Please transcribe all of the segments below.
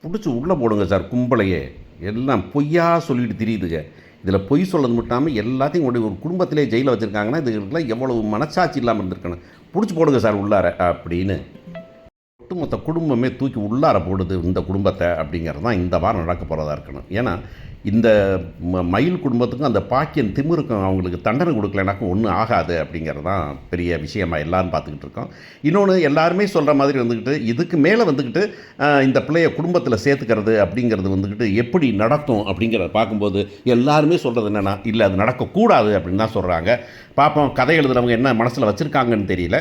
பிடிச்சி உள்ளே போடுங்க சார் கும்பலையே. எல்லாம் பொய்யா சொல்லிட்டு திரியுதுங்க. இதில் பொய் சொல்கிறது மட்டும் எல்லாத்தையும் கொண்டு ஒரு குடும்பத்திலே ஜெயிலில் வச்சுருக்காங்கன்னா இதுக்கெல்லாம் எவ்வளவு மனசாட்சி இல்லாமல் இருந்திருக்கணும். பிடிச்சி போடுங்க சார் உள்ளார அப்படின்னு ஒட்டுமொத்த குடும்பமே தூக்கி உள்ளார போடுது இந்த குடும்பத்தை அப்படிங்கிறது தான் இந்த வாரம் நடக்க போகிறதா இருக்கணும். ஏன்னா இந்த மயில் குடும்பத்துக்கும் அந்த பாக்கியன் திமிருக்கும் அவங்களுக்கு தண்டனை கொடுக்கலனாக்கும் ஒன்றும் ஆகாது அப்படிங்கிறது தான் பெரிய விஷயமாக எல்லோரும் பார்த்துக்கிட்டு இருக்கோம். இன்னொன்று எல்லாருமே சொல்கிற மாதிரி வந்துக்கிட்டு இதுக்கு மேலே வந்துக்கிட்டு இந்த பிள்ளைய குடும்பத்தில் சேர்த்துக்கிறது அப்படிங்கிறது வந்துக்கிட்டு எப்படி நடக்கும் அப்படிங்கிறத பார்க்கும்போது எல்லாருமே சொல்கிறது என்னென்னா இல்லை அது நடக்கக்கூடாது அப்படின்னு தான் சொல்கிறாங்க. பார்ப்போம் கதை எழுதுகிறவங்க என்ன மனசில் வச்சுருக்காங்கன்னு தெரியல.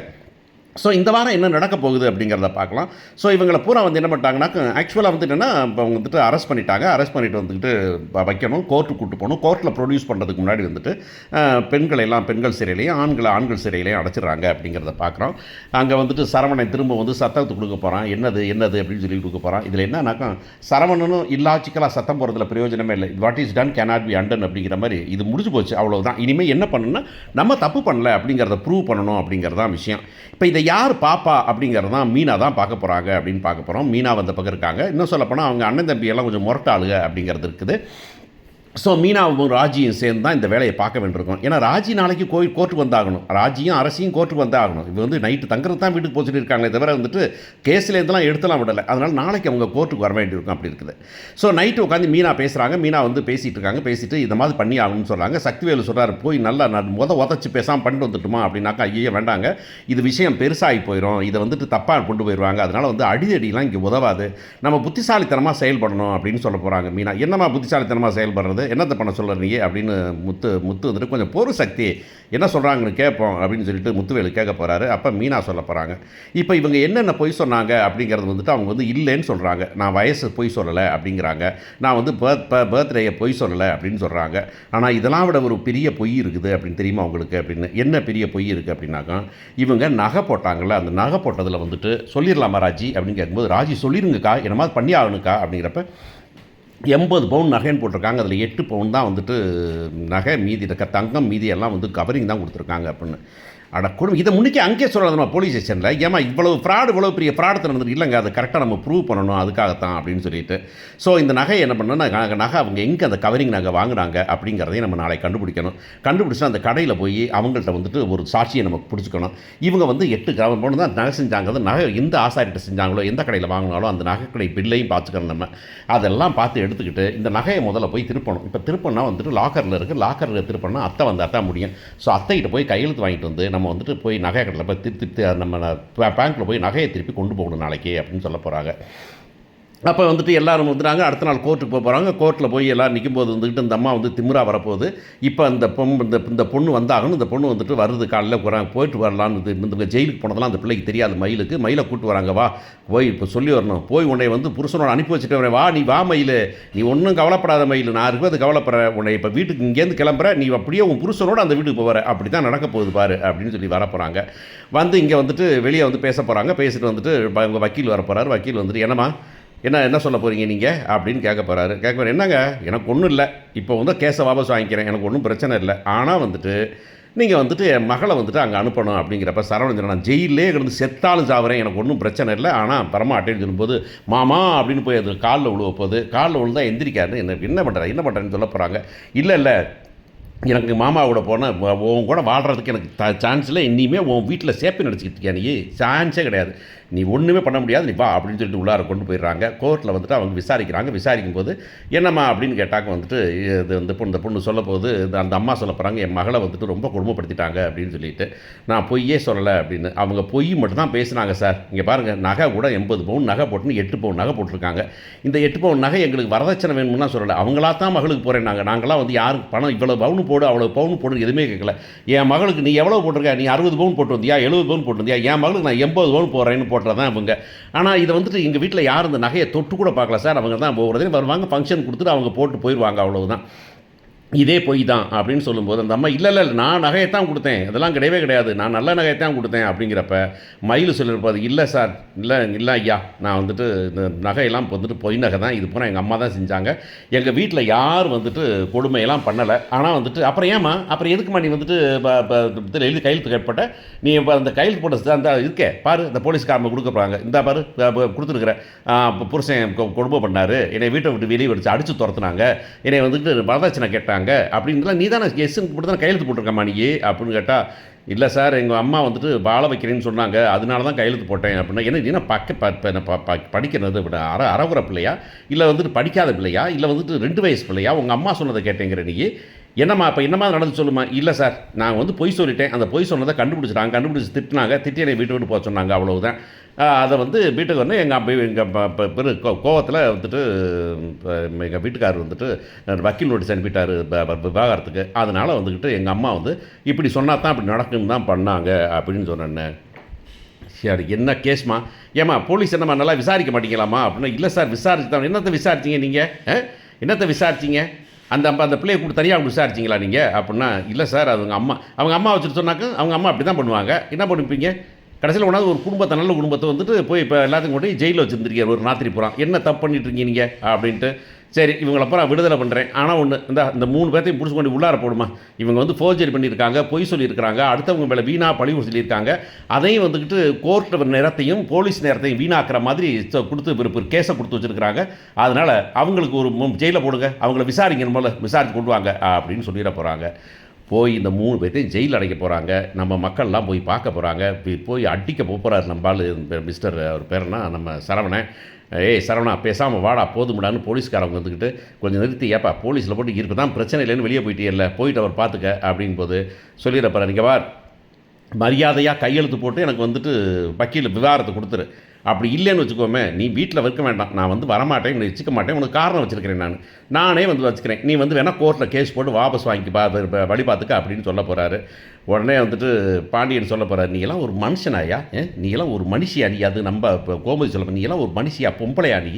ஸோ இந்த வாரம் என்ன நடக்க போகுது அப்படிங்கிறத பார்க்கலாம். ஸோ இவங்களை பூரா வந்து என்ன பண்ணிட்டாங்கன்னா ஆக்சுவலாக வந்து என்னென்னா இப்போ அவங்க வந்துட்டு அரெஸ்ட் பண்ணிட்டாங்க. அரெஸ்ட் பண்ணிவிட்டு வந்துக்கிட்டு வைக்கணும், கோர்ட்டுக்கு கூட்டு போகணும். கோர்ட்டில் ப்ரொடியூஸ் பண்ணுறதுக்கு முன்னாடி வந்துட்டு பெண்கள் சிறையிலையும் ஆண்கள் சிறையிலையும் அடைச்சிடுறாங்க அப்படிங்கிறத பார்க்குறோம். அங்கே வந்துட்டு சரவணன் திரும்ப வந்து சத்தத்தை கொடுக்க போகிறான். என்னது அப்படின்னு சொல்லி கொடுக்க போகிறான். இதில் என்னன்னாக்கா சரவணனும் இல்லாச்சிக்கலாக சத்தம் போகிறதுல பிரயோஜனமே இல்லை. What is done cannot be Anton அப்படிங்கிற மாதிரி இது முடிஞ்சு போச்சு, அவ்வளோதான். இனிமேல் என்ன பண்ணணும்னா நம்ம தப்பு பண்ணல அப்படிங்கிறத ப்ரூவ் பண்ணணும் அப்படிங்கிறதான் விஷயம். இப்போ இதை யார் பாப்பா அப்படிங்கிறது தான் மீனா தான் பார்க்க போகிறாங்க அப்படின்னு பார்க்க போகிறோம். மீனா வந்த பக்கம் இருக்காங்க. இன்னும் சொல்லப்போனால் அவங்க அண்ணன் தம்பி எல்லாம் கொஞ்சம் முரட்டாளுங்க அப்படிங்கிறது இருக்குது. ஸோ மீனாவும் ராஜியும் சேர்ந்து தான் இந்த வேலையை பார்க்க வேண்டியிருக்கும். ஏன்னா ராஜி நாளைக்கு கோர்ட்டுக்கு வந்தாகணும். ராஜியும் அரசியும் கோர்ட்டுக்கு வந்தாகணும். இது வந்து நைட்டு தங்குறது தான் வீட்டுக்கு போச்சுட்டு இருக்காங்களே தவிர வந்துட்டு கேஸ்லேருந்துலாம் எடுத்துலாம் விடலை. அதனால் நாளைக்கு அவங்க கோர்ட்டுக்கு வர வேண்டியிருக்கும் அப்படி இருக்குது. ஸோ நைட்டு உட்காந்து மீனா பேசுகிறாங்க. மீனா வந்து பேசிகிட்டு இருக்காங்க. பேசிட்டு இந்த மாதிரி பண்ணி ஆகணும்னு சொல்கிறாங்க. சக்திவேலு சொல்கிறார் போய் நல்லா உதச்சி பேசாமல் பண்ணிட்டு வந்துட்டுமா அப்படின்னாக்கா ஐயோ வேண்டாங்க, இது விஷயம் பெருசாகி போயிடும், இதை வந்துட்டு தப்பாக கொண்டு போயிடுவாங்க, அதனால் வந்து அடிதடிலாம் இங்கே உதவாது, நம்ம புத்திசாலித்தனமாக செயல்படணும் அப்படின்னு சொல்ல போகிறாங்க. மீனா என்னம்மா புத்திசாலித்தனமாக செயல்படுறது, என்னத்தை பண்ண சொல்கிறீங்க அப்படின்னு முத்து வந்துட்டு கொஞ்சம் பொறு சக்தி என்ன சொல்கிறாங்கன்னு கேட்போம் அப்படின்னு சொல்லிட்டு முத்துவேலு கேட்க போகிறாரு. அப்போ மீனா சொல்ல போகிறாங்க. இப்போ இவங்க என்னென்ன பொய் சொன்னாங்க அப்படிங்கிறது வந்துட்டு அவங்க வந்து இல்லைன்னு சொல்கிறாங்க. நான் வயசு பொய் சொல்லலை அப்படிங்கிறாங்க. நான் வந்து பர்த்டேயை பொய் சொல்லலை அப்படின்னு சொல்கிறாங்க. ஆனால் இதெல்லாம் விட ஒரு பெரிய பொய் இருக்குது அப்படின்னு தெரியுமா உங்களுக்கு அப்படின்னு. என்ன பெரிய பொய் இருக்குது அப்படின்னாக்கா இவங்க நகை போட்டாங்கள்ல, அந்த நகை போட்டதில் வந்துட்டு சொல்லிடலாமா ராஜி அப்படின்னு கேட்கும்போது ராஜி சொல்லிடுங்கக்கா என்ன மாதிரி பண்ணி ஆகணுக்கா அப்படிங்கிறப்ப 80 பவுன் நகைன்னு போட்டிருக்காங்க. அதில் 8 பவுன் தான் வந்துட்டு நகை, மீதி இருக்க தங்கம், மீதி எல்லாம் வந்து கவரிங் தான் கொடுத்துருக்காங்க அப்படின்னு. அட குடும்பம் இதை முன்னிக்கே அங்கேயே சொல்லணுமா போலீஸ் ஸ்டேஷனில், ஏமா இவ்வளோ பெரிய ஃப்ராடு நடந்துட்டு இல்லைங்க, அதை கரெக்டாக நம்ம ப்ரூவ் பண்ணணும் அதுக்காகத்தான் அப்படின்னு சொல்லிட்டு. ஸோ இந்த நகை என்ன பண்ணணும்னா நகை அவங்க எங்கே அந்த கவரிங் நகை வாங்கினாங்க அப்படிங்கிறதையும் நம்ம நாளைக்கு கண்டுபிடிச்சா அந்த கடையில் போய் அவங்கள்ட்ட வந்துட்டு ஒரு சாட்சியை நமக்கு பிடிச்சிக்கணும். இவங்க வந்து 8 கிராம் பவுன் தான் நகை செஞ்சாங்க. நகை எந்த ஆசாரிட்ட செஞ்சாங்களோ எந்த கடையில் வாங்கினாலும் அந்த நகைக்கடை பில்லையும் பார்த்துக்கணும். நம்ம அதெல்லாம் பார்த்து எடுத்துக்கிட்டு இந்த நகையை முதல்ல போய் திருப்பணும். இப்போ திருப்பணா வந்துட்டு லாக்கரில் இருக்குது. லாக்கரில் திருப்பணா அத்தை வந்தால் தான் முடியும். ஸோ அத்தைகிட்ட போய் கையெழுத்து வாங்கிட்டு வந்து நம்ம வந்துட்டு போய் நகை கடையில் போய் திருப்பி நம்ம பேங்க்கில் போய் நகையை திருப்பி கொண்டு போகணும் நாளைக்கு அப்படின்னு சொல்ல போகிறாங்க. அப்போ வந்துட்டு எல்லோரும் வந்துட்டாங்க. அடுத்த நாள் கோர்ட்டுக்கு போகிறாங்க. கோர்ட்டில் போய் எல்லோரும் நிற்கும்போது வந்துட்டு இந்த அம்மா வந்து திமிரா வரப்போகுது. இப்போ இந்த பொண்ணு வந்தாகணும். இந்த பொண்ணு வந்துட்டு வருது காலையில் போயிட்டு வரலான்னு இந்த ஜெயிலுக்கு போனதெல்லாம் அந்த பிள்ளைக்கு தெரியாது. மயிலை கூப்பிட்டு வராங்க. வா போய் இப்போ சொல்லி வரணும். போய் உன்னை வந்து புருஷனோட அனுப்பி வச்சுட்டு வரேன். வா நீ வா மயில், நீ ஒன்றும் கவலைப்படாத மயில், நான் இருக்கிறது கவலைப்படுறேன். உன்னை இப்போ வீட்டுக்கு இங்கேருந்து கிளம்புற, நீ அப்படியே உன் புருஷனோட அந்த வீட்டுக்கு போகிற, அப்படி தான் நடக்க போகுது பாரு அப்படின்னு சொல்லி வர போகிறாங்க. வந்து இங்கே வந்துட்டு வெளியே வந்து பேச போகிறாங்க. பேசிட்டு வந்துட்டு உங்கள் வக்கீல் வர போகிறாரு. வக்கீல் வந்துட்டு என்ன சொல்ல போகிறீங்க நீங்கள் அப்படின்னு கேட்க போகிறாரு. என்னங்க எனக்கு ஒன்றும் இல்லை, இப்போ வந்து கேஸை வாபஸ் வாங்கிக்கிறேன், எனக்கு ஒன்றும் பிரச்சனை இல்லை. ஆனால் வந்துட்டு நீங்கள் வந்துட்டு என் மகளை வந்துட்டு அங்கே அனுப்பணும் அப்படிங்கிறப்ப சரவணன் நான் ஜெயிலே கிடந்து செத்தாலும் சாவுறேன், எனக்கு ஒன்றும் பிரச்சனை இல்லை, ஆனால் பரமாட்டேன்னு சொல்லும்போது மாமா அப்படின்னு போய் அது காலில் விழுவ போகுது. காலில் விழுந்தா எந்திரிக்காரு. என்ன பண்ணுறேன்னு சொல்ல போகிறாங்க. இல்லை எனக்கு மாமா கூட போனால் உன் கூட வாழ்கிறதுக்கு எனக்கு சான்ஸ் இல்லை, இனிமேல் உன் வீட்டில் சேப்பை நடிச்சிக்கிட்டு இருக்கியா, நீ சான்ஸே கிடையாது, நீ ஒன்றுமே பண்ண முடியாது, நீ வா அப்படின்னு சொல்லிட்டு உள்ளார கொண்டு போயிடுறாங்க. கோர்ட்டில் வந்துட்டு அவங்க விசாரிக்கும் போது என்னம்மா அப்படின்னு கேட்டாக்க வந்துட்டு இது வந்து இந்த பொண்ணு சொல்ல போது அந்த அம்மா சொல்ல போகிறாங்க, என் மகளை வந்துட்டு ரொம்ப கொடுமைப்படுத்திட்டாங்க அப்படின்னு சொல்லிட்டு. நான் பொய்யே சொல்லலை அப்படின்னு. அவங்க பொய் மட்டும் தான் பேசினாங்க சார். இங்கே பாருங்கள், நகை கூட 80 பவுன் நகை போட்டுன்னு 8 பவுன் நகை போட்டிருக்காங்க. இந்த 8 பவுன் நகை எங்களுக்கு வரதட்சணை வேணும்னா சொல்லலை, அவங்களா தான் மகளுக்கு போகிறேன். நாங்களாம் வந்து யாருக்கு பணம் இவ்வளோ பவுன் போடு அவ்வளோ பவுன் போடு எதுவுமே கேட்கல. என் மகளுக்கு நீ எவ்வளோ போட்டிருக்க, நீ 60 பவுன் போட்டு வந்தியா, 70 பவுன் போட்டு வந்தியா, என் மகளுக்கு நான் 80 பவுன் போடுறேன்னு போட்டுறதான் இவங்க. ஆனால் இதை வந்துட்டு எங்கள் வீட்டில் யாரும் இந்த நகையை தொட்டு கூட பார்க்கல சார். அவங்க தான் ஒவ்வொரு வருவாங்க, ஃபங்க்ஷன் கொடுத்துட்டு அவங்க போட்டு போயிடுவாங்க, அவ்வளவுதான். இதே பொய் தான் அப்படின்னு சொல்லும்போது அந்த அம்மா இல்லை இல்லை நான் நகையைத்தான் கொடுத்தேன், அதெல்லாம் கிடையவே கிடையாது, நான் நல்ல நகையைத்தான் கொடுத்தேன் அப்படிங்கிறப்ப மயில் சொல்லியிருப்பாது, இல்லை சார், இல்லை இல்லை ஐயா, நான் வந்துட்டு இந்த நகையெல்லாம் வந்துட்டு பொய் நகை தான், இது பூரா எங்கள் அம்மா தான் செஞ்சாங்க, எங்கள் வீட்டில் யார் வந்துட்டு கொடுமையெல்லாம் பண்ணலை, ஆனால் வந்துட்டு அப்புறம் ஏம்மா அப்புறம் எதுக்குமா நீ வந்துட்டு எழுதி கையெழுத்து கேட்பட்ட, நீ இப்போ அந்த கையெழுத்து போட்ட அந்த இருக்கே பாரு, இந்த போலீஸ்காரங்க கொடுக்க போகிறாங்க, இந்த பாரு கொடுத்துருக்குற புருஷன் கொடுமை பண்ணார், என்னை வீட்டை விட்டு வெளியே வச்சு அடித்து துரத்துனாங்க, என்னை வந்துட்டு வரதட்சணை கேட்டாங்க அப்படின்றலாம் நீ தானே எஸ்ன்னு போட்டு தான் கையெழுத்து போட்டிருக்கம்மா நீ அப்படின்னு கேட்டால், இல்லை சார் எங்கள் அம்மா வந்துட்டு வாழ வைக்கிறேன்னு சொன்னாங்க, அதனால தான் கையெழுத்து போட்டேன் அப்படின்னா, என்ன நீ படிக்கிறது அறகுற பிள்ளையா, இல்லை வந்துட்டு படிக்காத பிள்ளையா, இல்லை வந்துட்டு 2 வயசு பிள்ளையா, உங்கள் அம்மா சொன்னதை கேட்டேங்கிற நீ என்னம்மா இப்போ என்னம்மா நடந்து சொல்லுமா, இல்லை சார் நான் வந்து பொய் சொல்லிட்டேன், அந்த பொய் சொன்னதை கண்டுபிடிச்சிட்டாங்க, கண்டுபிடிச்சி திட்டினாங்க, திட்டி என்னை வீட்டு விட்டு போக சொன்னாங்க, அவ்வளவுதான். அதை வந்து வீட்டுக்கு வந்து எங்கள் பெரு கோவத்தில் வந்துட்டு எங்கள் வீட்டுக்காரர் வந்துட்டு வக்கீல் நோட்டீஸ் அனுப்பிட்டார் விவாகரத்துக்கு, அதனால் வந்துக்கிட்டு எங்கள் அம்மா வந்து இப்படி சொன்னால் தான் அப்படி நடக்குன்னு தான் பண்ணாங்க அப்படின்னு சொன்னேன். சரி என்ன கேஸ்மா, ஏம்மா போலீஸ் என்னம்மா நல்லா விசாரிக்க மாட்டீங்களாம்மா அப்படின்னா, இல்லை சார் விசாரிச்சு தான். என்னத்தை விசாரிச்சிங்க நீங்கள், என்னத்தை விசாரிச்சிங்க, அந்த பிள்ளையை கூட தனியாக விசாரிச்சிங்களா நீங்கள் அப்படின்னா, இல்லை சார் அது அவங்க அம்மா வச்சுட்டு சொன்னாக்க அவங்க அம்மா அப்படி தான் பண்ணுவாங்க, என்ன பண்ணிப்பீங்க, கடைசியில் ஒன்றாவது ஒரு குடும்பத்தை நல்ல குடும்பத்தை வந்துட்டு போய் இப்போ எல்லாத்துக்கும் கொண்டு ஜெயிலில் வச்சுருந்துருக்கீங்க ஒரு ராத்திரி புறம், என்ன தப்பு பண்ணிட்டுருக்கீங்க நீங்கள் அப்படின்ட்டு. சரி இவங்களப்பறம் விடுதலை பண்ணுறேன், ஆனால் ஒன்று இந்த 3 பேர்த்தையும் பிடிச்சி கொண்டு உள்ளார போடுமா, இவங்க வந்து ஃபோர்ஜரி பண்ணியிருக்காங்க, பொய் சொல்லியிருக்கிறாங்க, அடுத்தவங்க மேலே வீணாக பழிவு சொல்லியிருக்காங்க, அதையும் வந்துக்கிட்டு கோர்ட்டு நேரத்தையும் போலீஸ் நேரத்தையும் வீணாக்குற மாதிரி கொடுத்து கேஸை கொடுத்து வச்சுருக்கிறாங்க, அதனால் அவங்களுக்கு ஒரு ஜெயிலில் போடுங்க, அவங்கள விசாரிங்க, முதல்ல விசாரித்து கொண்டு வாங்க அப்படின்னு சொல்லிட போகிறாங்க. போய் இந்த 3 பேர்த்தையும் ஜெயில் அடைக்க போகிறாங்க, நம்ம மக்கள்லாம் போய் பார்க்க போகிறாங்க, போய் அடிக்க போகிறாரு நம்பால் மிஸ்டர் அவர் பேர்னா நம்ம சரவணன். ஏய் சரவணா பேசாமல் வாடா போதுமுடான்னு போலீஸ்காரவங்க வந்துக்கிட்டு கொஞ்சம் நிறுத்தி, ஏப்பா போலீஸில் போட்டு இருப்பு தான் பிரச்சனை இல்லைன்னு வெளியே போயிட்டே இல்லை, போயிட்டு அவர் பார்த்துக்க அப்படின் போது சொல்லிடுறப்பார், நீங்கள் வார் மரியாதையாக கையெழுத்து போட்டு எனக்கு வந்துட்டு வக்கீல் விவாகரத்தை கொடுத்துரு, அப்படி இல்லைன்னு வச்சுக்கோமே நீ வீட்டில் வைக்க வேண்டாம், நான் வந்து வரமாட்டேன் வச்சுக்க மாட்டேன், உனக்கு காரணம் வச்சுருக்கிறேன், நானே வந்து வச்சுக்கிறேன், நீ வந்து வேணால் கோர்ட்டில் கேஸ் போட்டு வாபஸ் வாங்கி வழி பார்த்துக்க அப்படின்னு சொல்ல போகிறாரு. உடனே வந்துட்டு பாண்டியன் சொல்ல போகிறார், நீங்களாம் ஒரு மனுஷனாயா, நீங்களாம் ஒரு மனுஷியா, நீ அது நம்ம கோமதி சொல்ல, நீங்களாம் ஒரு மனுஷியா பொம்பளையா, நீ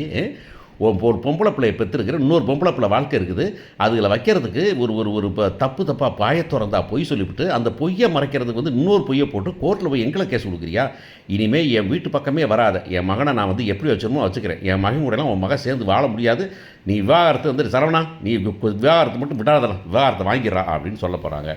ஒரு பொம்பளை பிள்ளையை பெற்றுருக்கிற இன்னொரு பொம்பளை பிள்ளை வாழ்க்கை இருக்குது, அதில் வைக்கிறதுக்கு ஒரு தப்பாக பாய திறந்தா பொய் சொல்லிவிட்டு அந்த பொய்யை மறைக்கிறதுக்கு வந்து இன்னொரு பொய்யை போட்டு கோர்ட்டில் போய் எங்களை கேஸ் கொடுக்குறியா, இனிமேல் என் வீட்டு பக்கமே வராத, என் மகனை நான் வந்து எப்படி வச்சிருமோ வச்சுக்கிறேன், என் மகன் கூடலாம் உன் மகன் சேர்ந்து வாழ முடியாது, நீ விவாகரத்து வந்துட்டு சரவணா நீ விவாகரத்து மட்டும் விடாதலாம், விவாகரத்தை வாங்கிடுறா அப்படின்னு சொல்ல போகிறாங்க.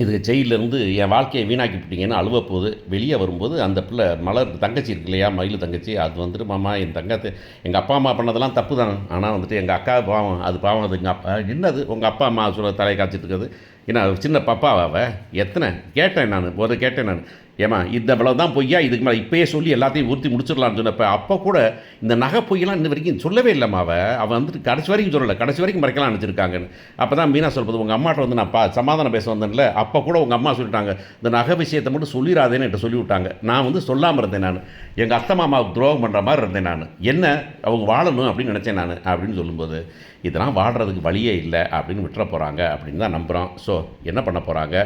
இதுக்கு ஜெயிலிருந்து என் வாழ்க்கையை வீணாக்கி விட்டீங்கன்னு அழுவ போது வெளியே வரும்போது அந்த பிள்ளை மலர் தங்கச்சி இருக்கு இல்லையா, மயில் தங்கச்சி, அது வந்துட்டு மாமா எங்கள் அப்பா அம்மா பண்ணதெல்லாம் தப்பு தானே, ஆனால் வந்துட்டு எங்கள் அக்கா பாவம், அது பாவம், அது எங்கள் அப்பா என்னது உங்கள் அப்பா அம்மா சொல்ல தலையை காய்ச்சிட்டு இருக்குது, ஏன்னா சின்ன பாப்பாவை எத்தனை கேட்டேன் நான் கேட்டேன் நான், ஏமா இந்த இவ்வளவு தான் பொய்யா, இதுக்கு மேலே இப்போயே சொல்லி எல்லாத்தையும் ஊற்றி முடிச்சிடலான்னு சொன்னப்போ அப்போ கூட இந்த நகை பொய்யெல்லாம் இன்ன வரைக்கும் சொல்லவே இல்லைம்மா, அவன் வந்துட்டு கடைசி வரைக்கும் சொல்லலை, கடைசி வரைக்கும் மறைக்கலாம் நினச்சிருக்காங்கன்னு. அப்போ தான் மீனா சொல்வது, உங்கள் அம்மாட்ட வந்து நான் சமாதானம் பேச வந்தேன்ல, அப்போ கூட உங்கள் அம்மா சொல்லிட்டாங்க இந்த நகை விஷயத்தை மட்டும் சொல்லிடாதேன்னு என்கிட்ட சொல்லிவிட்டாங்க, நான் வந்து சொல்லாமல் இருந்தேன், நான் எங்கள் அத்தை மாமாவுக்கு துரோகம் பண்ணுற மாதிரி இருந்தேன், நான் என்ன அவங்க வாழணும் அப்படின்னு நினச்சேன் நான் அப்படின்னு சொல்லும்போது, இதெல்லாம் வாழ்கிறதுக்கு வழியே இல்லை அப்படின்னு விட்டுற போகிறாங்க அப்படின்னு தான் நம்புகிறோம். ஸோ என்ன பண்ண போகிறாங்க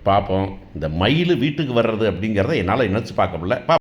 பார்ப்போம். இந்த மயில் வீட்டுக்கு வர்றது அப்படிங்கிறத என்னால் நினச்சி பார்க்க முடியல.